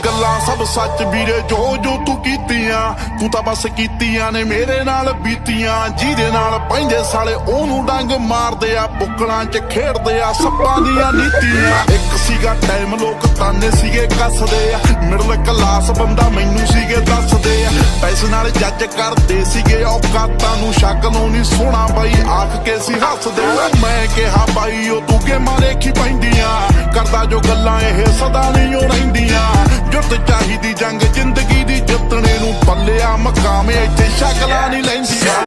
ਗੱਲਾਂ ਸਭ ਸੱਚ ਵੀਰੇ ਜੋ ਜੋ ਤੂੰ ਕੀਤੀਆਂ, ਤੂੰ ਤਾਂ ਬਸ ਕੀਤੀਆਂ ਨੇ ਮੇਰੇ ਨਾਲ ਬੀਤੀਆਂ। ਜਿਹਦੇ ਨਾਲ ਪੈਂਦੇ ਸਾਲੇ ਉਹਨੂੰ ਡੰਗ ਮਾਰਦੇ ਆ, ਬੁੱਕਲਾਂ 'ਚ ਖੇਡਦੇ ਆ ਸੱਪਾਂ ਦੀਆਂ ਨੀਤੀਆਂ। ਇੱਕ ਸੀਗਾ ਟਾਈਮ ਲੋਕ ਤਾਨੇ ਸੀਗੇ ਕੱਸਦੇ ਆ, ਮਿਡਲ ਕਲਾਸ ਬੰਦਾ ਮੈਨੂੰ ਸੀਗੇ ਦੱਸਦੇ ਆ। ਪੈਸੇ ਨਾਲ ਜੱਜ ਕਰਦੇ ਸੀਗੇ ਔਕਾਤਾਂ ਨੂੰ, ਸ਼ੱਕ ਨੂੰ ਨਹੀਂ ਸੋਹਣਾ ਬਾਈ ਆਖ ਕੇ ਸੀ ਹੱਸਦੇ। ਮੈਂ ਕਿਹਾ ਬਾਈ ਉਹ ਤੂੰ ਗੇਮਾਂ ਦੇਖੀ ਪੈਂਦੀਆਂ, ਕਰਦਾ ਜੋ ਗੱਲਾਂ ਇਹ ਸਦਾ ਨਹੀਂ ਉਹ ਰਹਿੰਦੀਆਂ। ਜੁੱਤ ਚਾਹੀਦੀ ਜੰਗ ਜ਼ਿੰਦਗੀ ਦੀ ਜਿੱਤਣੇ ਨੂੰ, ਪੱਲਿਆ ਮਕਾਮ ਇੱਥੇ ਸ਼ਕਲਾਂ ਨਹੀਂ ਲੈਂਦੀਆਂ।